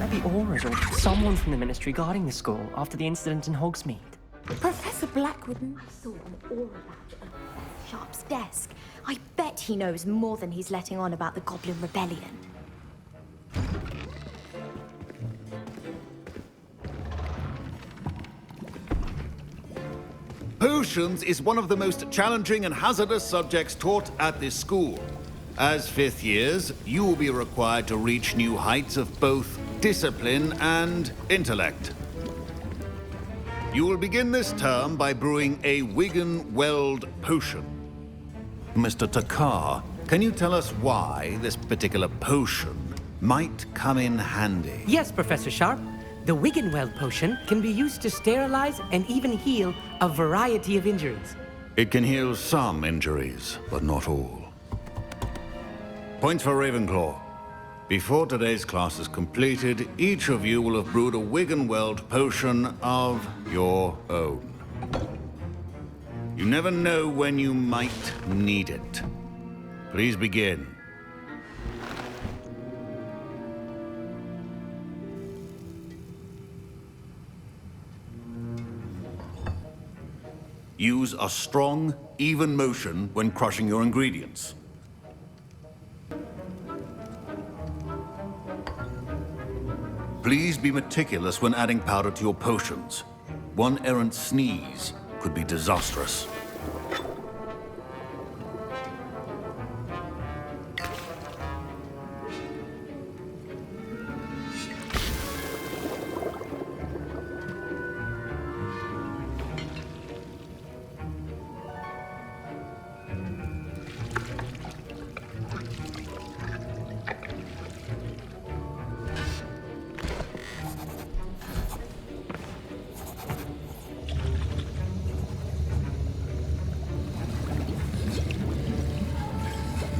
gotta be Aura's or someone from the Ministry guarding the school after the incident in Hogsmeade. Professor Blackwood, I saw an aura badge on Professor Sharp's desk. I bet he knows more than he's letting on about the Goblin Rebellion. Potions is one of the most challenging and hazardous subjects taught at this school. As fifth years, you will be required to reach new heights of both discipline and intellect. You will begin this term by brewing a Wigan-Weld potion. Mr. Takar, can you tell us why this particular potion might come in handy? Yes, Professor Sharp. The Wiggenweld potion can be used to sterilize and even heal a variety of injuries. It can heal some injuries, but not all. Points for Ravenclaw. Before today's class is completed, each of you will have brewed a Wiggenweld potion of your own. You never know when you might need it. Please begin. Use a strong, even motion when crushing your ingredients. Please be meticulous when adding powder to your potions. One errant sneeze could be disastrous.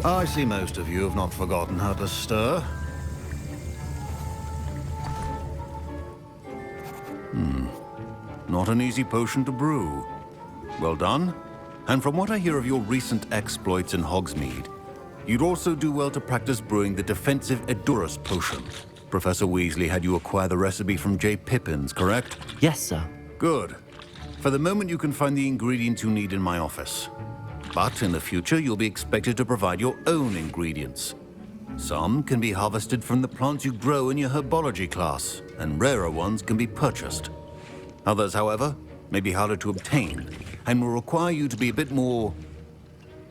I see most of you have not forgotten how to stir. Not an easy potion to brew. Well done. And from what I hear of your recent exploits in Hogsmeade, you'd also do well to practice brewing the defensive Edurus potion. Professor Weasley had you acquire the recipe from J. Pippins, correct? Yes, sir. Good. For the moment, you can find the ingredients you need in my office. But in the future, you'll be expected to provide your own ingredients. Some can be harvested from the plants you grow in your herbology class, and rarer ones can be purchased. Others, however, may be harder to obtain, and will require you to be a bit more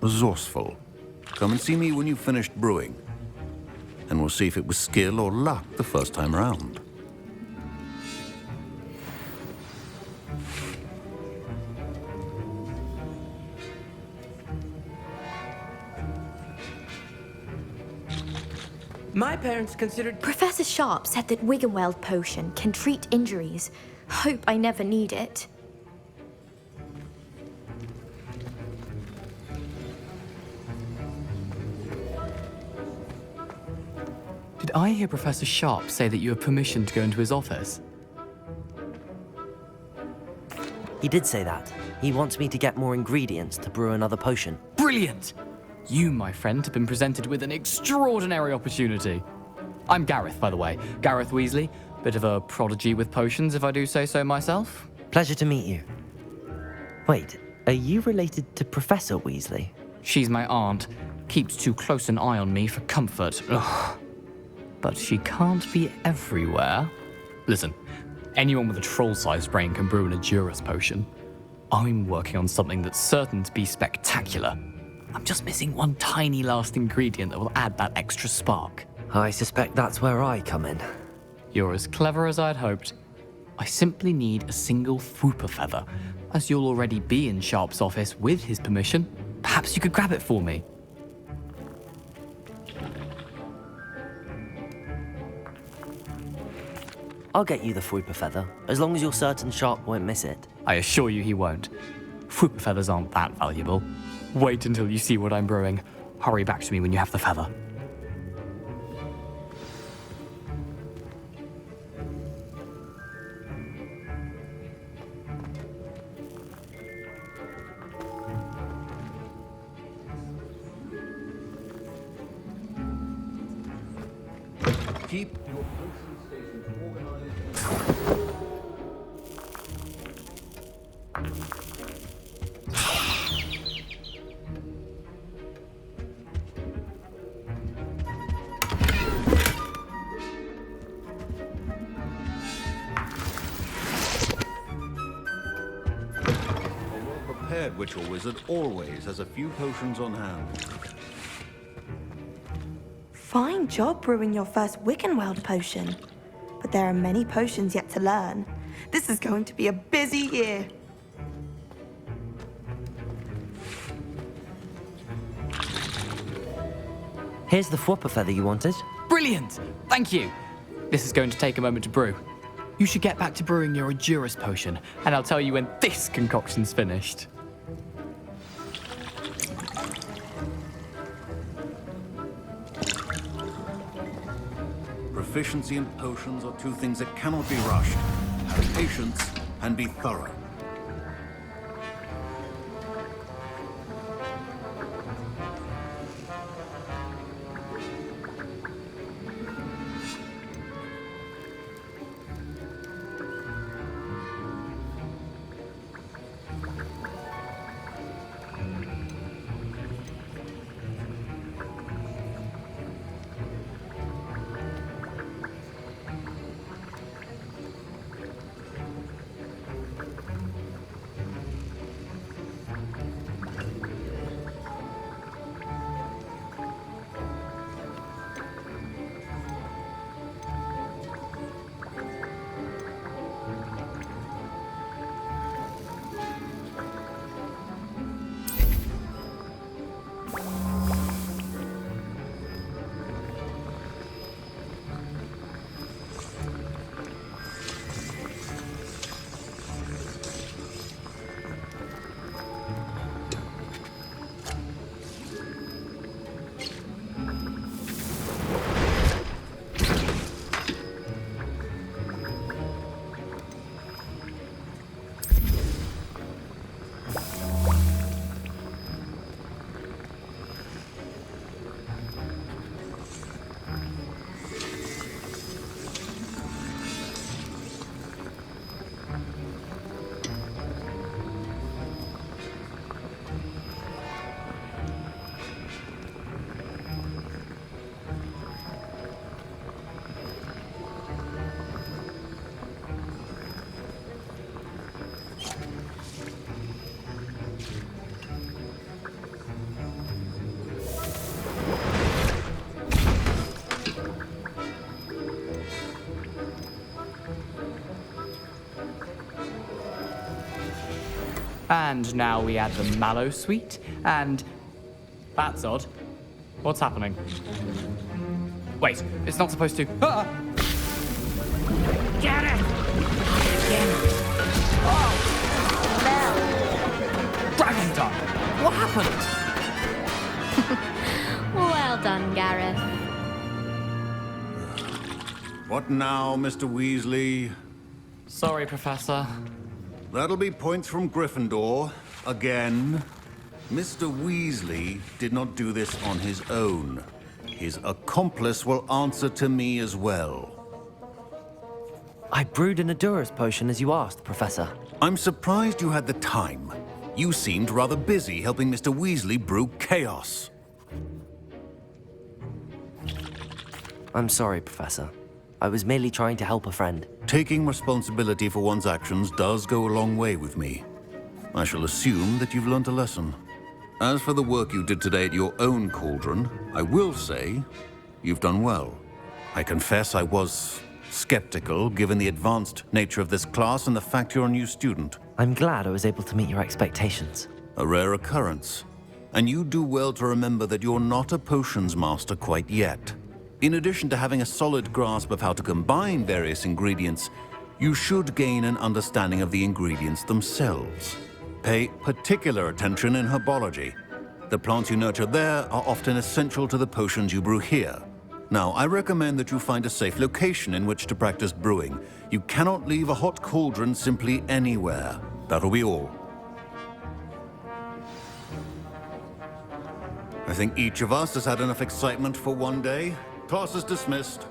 resourceful. Come and see me when you've finished brewing, and we'll see if it was skill or luck the first time around. My parents considered... Professor Sharp said that Wiggenweld potion can treat injuries. Hope I never need it. Did I hear Professor Sharp say that you have permission to go into his office? He did say that. He wants me to get more ingredients to brew another potion. Brilliant! You, my friend, have been presented with an extraordinary opportunity. I'm Gareth, by the way. Gareth Weasley. Bit of a prodigy with potions, if I do say so myself. Pleasure to meet you. Wait, are you related to Professor Weasley? She's my aunt. Keeps too close an eye on me for comfort. Ugh. But she can't be everywhere. Listen, anyone with a troll-sized brain can brew an Edurus potion. I'm working on something that's certain to be spectacular. I'm just missing one tiny last ingredient that will add that extra spark. I suspect that's where I come in. You're as clever as I'd hoped. I simply need a single Fwooper feather. As you'll already be in Sharp's office with his permission, perhaps you could grab it for me. I'll get you the Fwooper feather, as long as you're certain Sharp won't miss it. I assure you he won't. Fwooper feathers aren't that valuable. Wait until you see what I'm brewing. Hurry back to me when you have the feather. Keep your potion stations organized. Prepared witch or wizard always has a few potions on hand. Fine job brewing your first Wiccanweld potion. But there are many potions yet to learn. This is going to be a busy year. Here's the Fwopper feather you wanted. Brilliant! Thank you! This is going to take a moment to brew. You should get back to brewing your Edurus potion, and I'll tell you when this concoction's finished. Proficiency in potions are two things that cannot be rushed. Have patience and be thorough. And now we add the mallow sweet, and... That's odd. What's happening? Wait, it's not supposed to... Ah! Get it! Again. Dragon Tongue! What happened? Well done, Gareth. What now, Mr. Weasley? Sorry, Professor. That'll be points from Gryffindor. Again. Mr. Weasley did not do this on his own. His accomplice will answer to me as well. I brewed an Edurus potion as you asked, Professor. I'm surprised you had the time. You seemed rather busy helping Mr. Weasley brew chaos. I'm sorry, Professor. I was merely trying to help a friend. Taking responsibility for one's actions does go a long way with me. I shall assume that you've learnt a lesson. As for the work you did today at your own cauldron, I will say you've done well. I confess I was skeptical, given the advanced nature of this class and the fact you're a new student. I'm glad I was able to meet your expectations. A rare occurrence. And you do well to remember that you're not a potions master quite yet. In addition to having a solid grasp of how to combine various ingredients, you should gain an understanding of the ingredients themselves. Pay particular attention in herbology. The plants you nurture there are often essential to the potions you brew here. Now, I recommend that you find a safe location in which to practice brewing. You cannot leave a hot cauldron simply anywhere. That'll be all. I think each of us has had enough excitement for one day. Class is dismissed.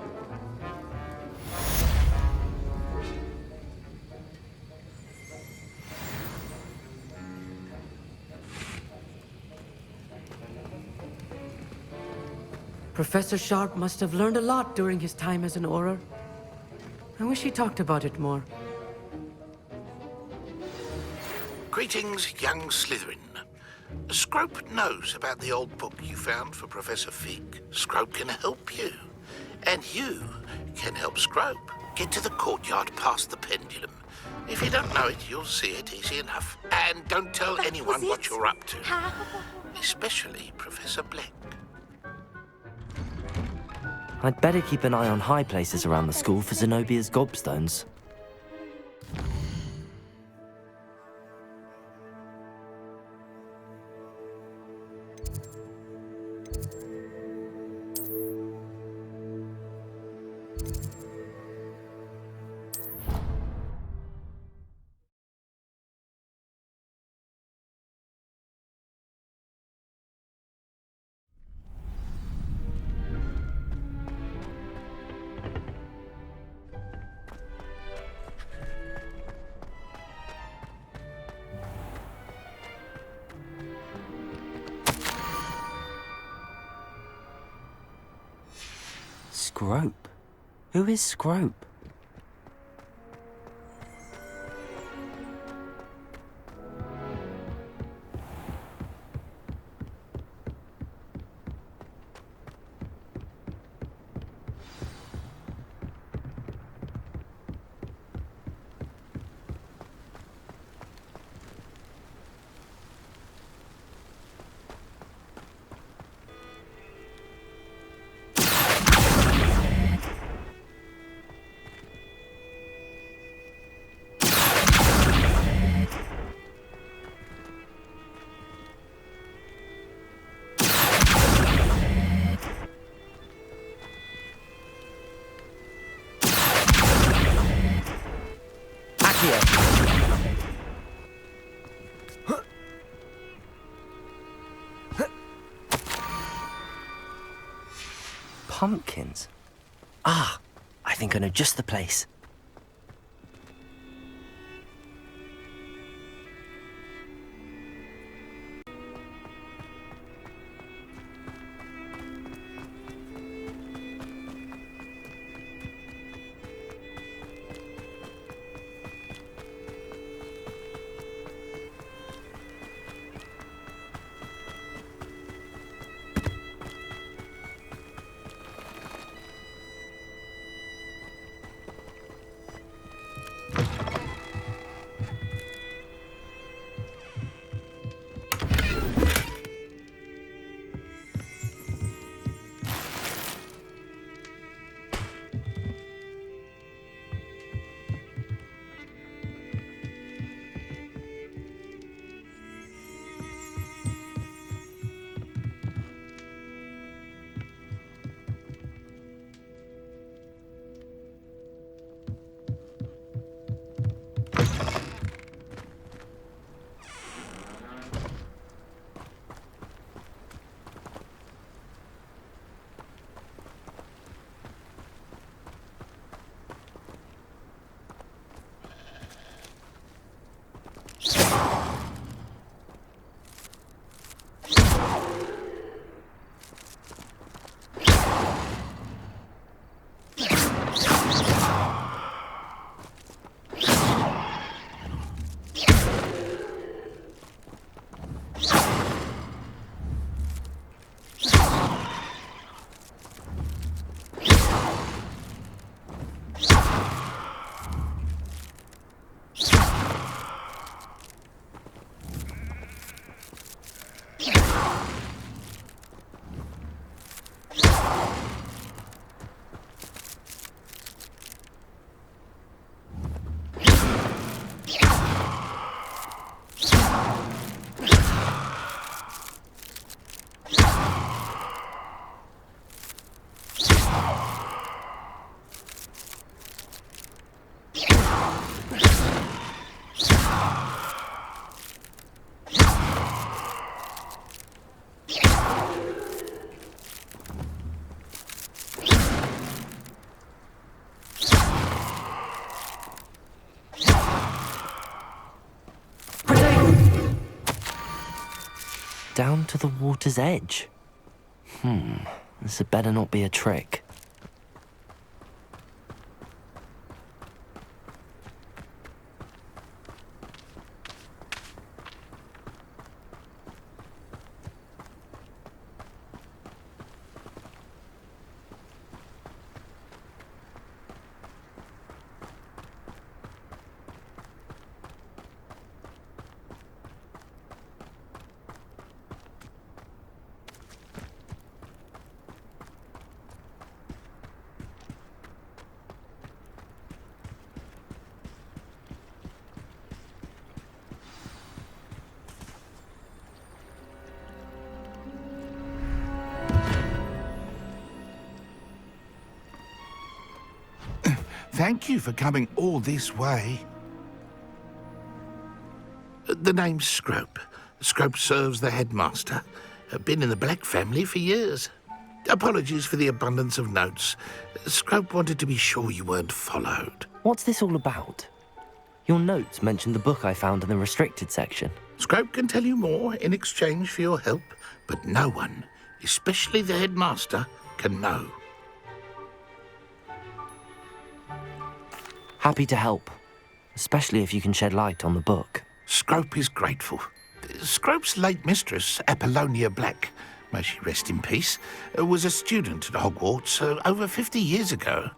Professor Sharp must have learned a lot during his time as an Auror. I wish he talked about it more. Greetings, young Slytherin. Scrope knows about the old book you found for Professor Fig. Scrope can help you. And you can help Scrope. Get to the courtyard past the pendulum. If you don't know it, you'll see it easy enough. And don't tell anyone what you're up to. How? Especially Professor Black. I'd better keep an eye on high places around the school for Zenobia's gobstones. Scrope? Who is Scrope? Pumpkins? Ah, I think I know just the place. Down to the water's edge. This had better not be a trick. Thank you for coming all this way. The name's Scrope. Scrope serves the headmaster. Been in the Black family for years. Apologies for the abundance of notes. Scrope wanted to be sure you weren't followed. What's this all about? Your notes mentioned the book I found in the restricted section. Scrope can tell you more in exchange for your help, but no one, especially the headmaster, can know. Happy to help, especially if you can shed light on the book. Scrope is grateful. Scrope's late mistress, Apollonia Black, may she rest in peace, was a student at Hogwarts over 50 years ago.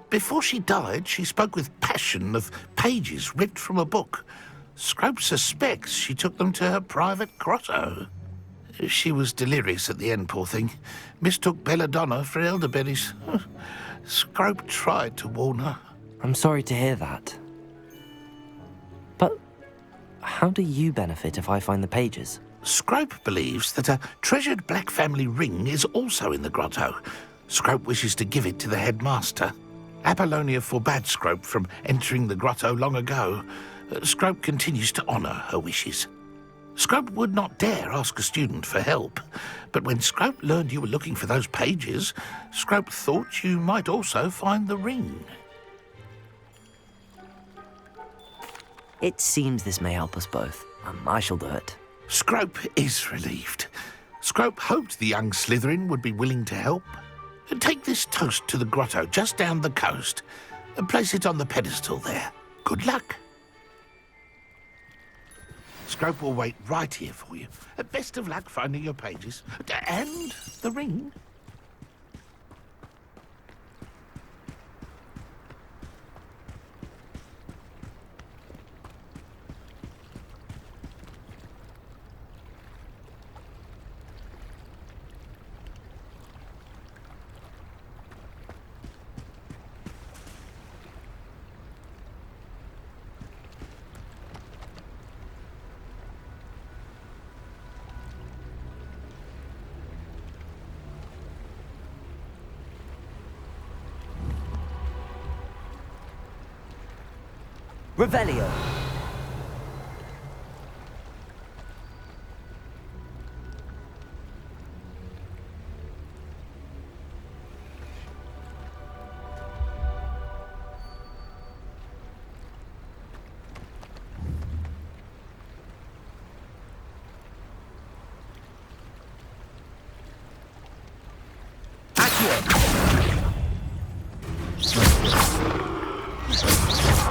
Before she died, she spoke with passion of pages ripped from a book. Scrope suspects she took them to her private grotto. She was delirious at the end, poor thing. Mistook belladonna for elderberries. Scrope tried to warn her. I'm sorry to hear that. But how do you benefit if I find the pages? Scrope believes that a treasured Black family ring is also in the grotto. Scrope wishes to give it to the headmaster. Apollonia forbade Scrope from entering the grotto long ago. Scrope continues to honour her wishes. Scrope would not dare ask a student for help, but when Scrope learned you were looking for those pages, Scrope thought you might also find the ring. It seems this may help us both. I shall do it. Scrope is relieved. Scrope hoped the young Slytherin would be willing to help. Take this toast to the grotto just down the coast and place it on the pedestal there. Good luck. Scrope will wait right here for you. Best of luck finding your pages. And the ring. Revelio.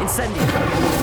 Incendio.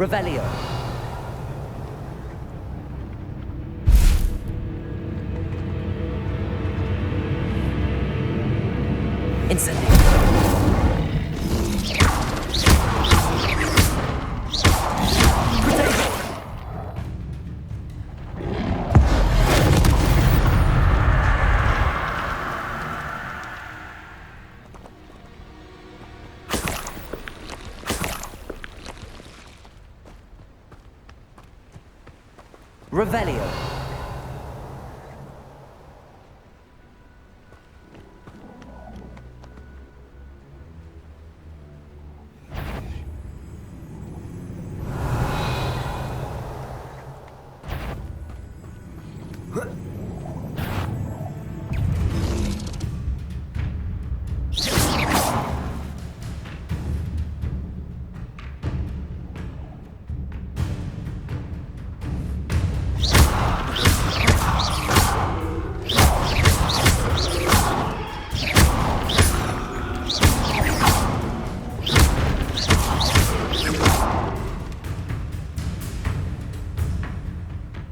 Revelio. Incendio. Revelio.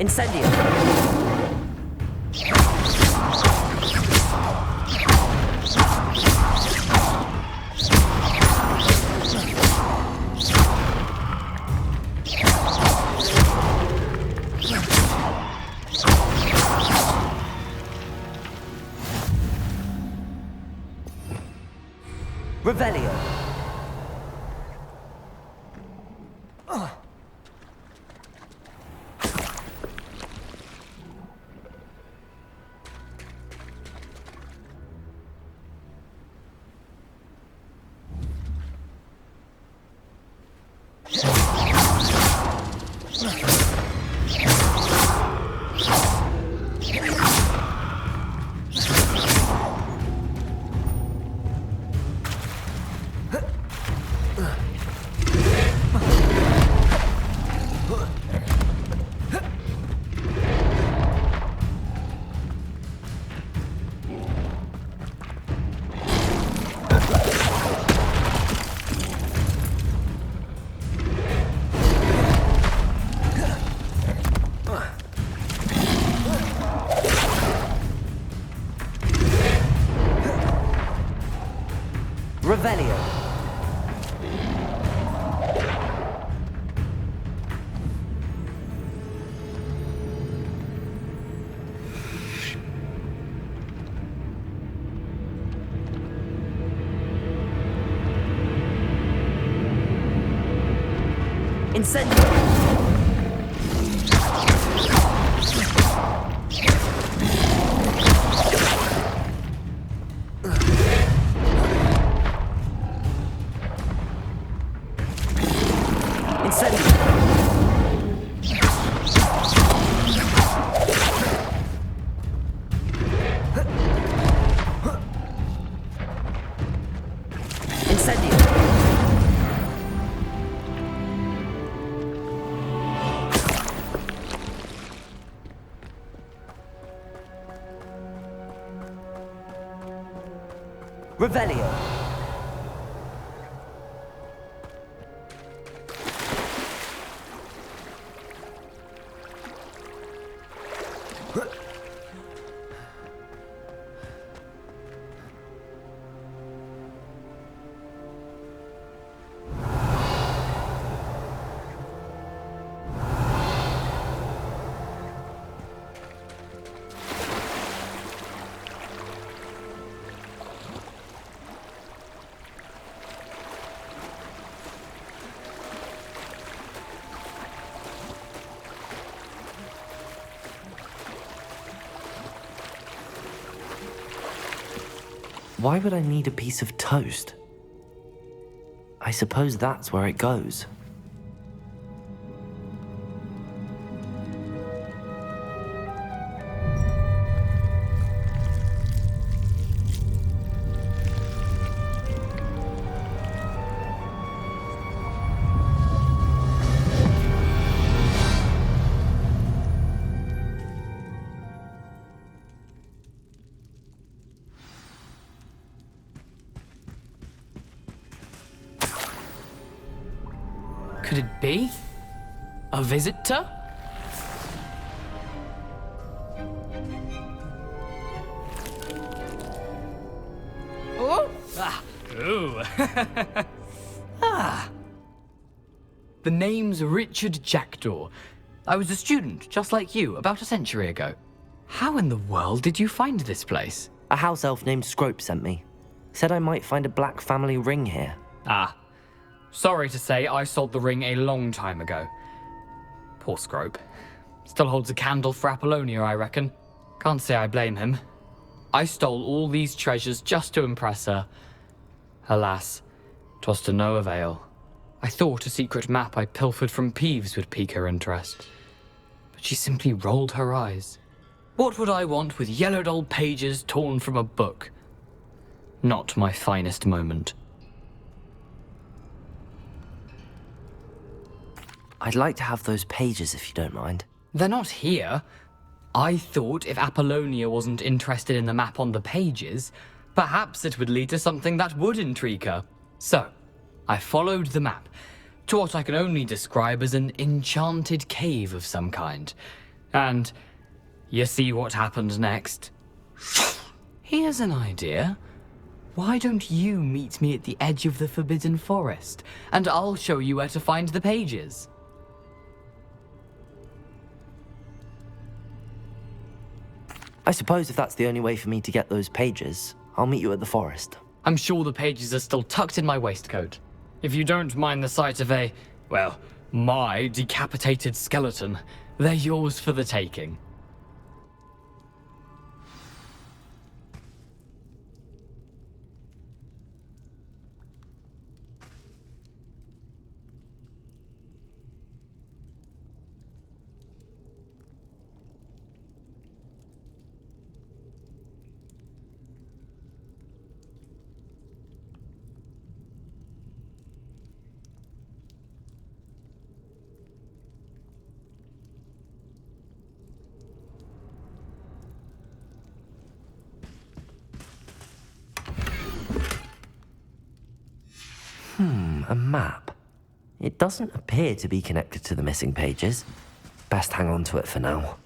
Incendio. Revelio. Revelio. Incendio. Revelio. Why would I need a piece of toast? I suppose that's where it goes. Could it be? A visitor? Oh! Ah! Ooh! The name's Richard Jackdaw. I was a student, just like you, about a century ago. How in the world did you find this place? A house elf named Scrope sent me. Said I might find a black family ring here. Ah. Sorry to say, I sold the ring a long time ago. Poor Scrope. Still holds a candle for Apollonia, I reckon. Can't say I blame him. I stole all these treasures just to impress her. Alas, 'twas to no avail. I thought a secret map I pilfered from Peeves would pique her interest. But she simply rolled her eyes. What would I want with yellowed old pages torn from a book? Not my finest moment. I'd like to have those pages if you don't mind. They're not here. I thought if Apollonia wasn't interested in the map on the pages, perhaps it would lead to something that would intrigue her. So, I followed the map to what I can only describe as an enchanted cave of some kind. And you see what happened next? Here's an idea. Why don't you meet me at the edge of the Forbidden Forest, and I'll show you where to find the pages? I suppose if that's the only way for me to get those pages, I'll meet you at the forest. I'm sure the pages are still tucked in my waistcoat. If you don't mind the sight of my decapitated skeleton, they're yours for the taking. A map. It doesn't appear to be connected to the missing pages. Best hang on to it for now.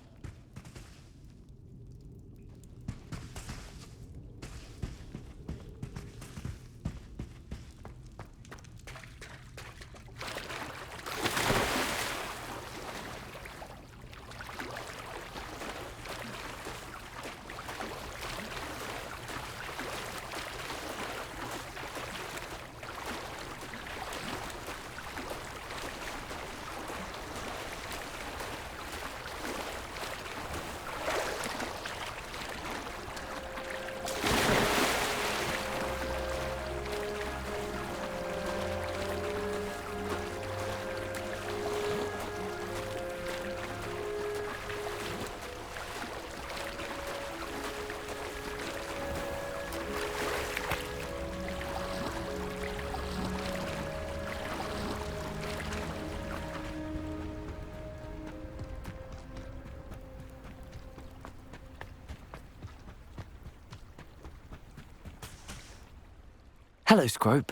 Hello, Scrope.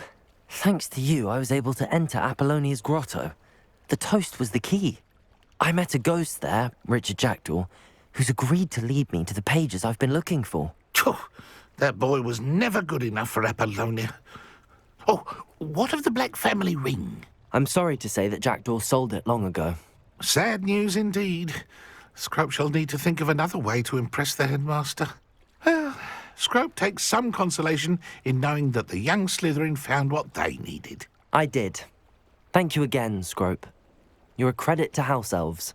Thanks to you, I was able to enter Apollonia's grotto. The toast was the key. I met a ghost there, Richard Jackdaw, who's agreed to lead me to the pages I've been looking for. Phew, that boy was never good enough for Apollonia. Oh, what of the Black family ring? I'm sorry to say that Jackdaw sold it long ago. Sad news indeed. Scrope shall need to think of another way to impress the headmaster. Well, Scrope takes some consolation in knowing that the young Slytherin found what they needed. I did. Thank you again, Scrope. You're a credit to House Elves.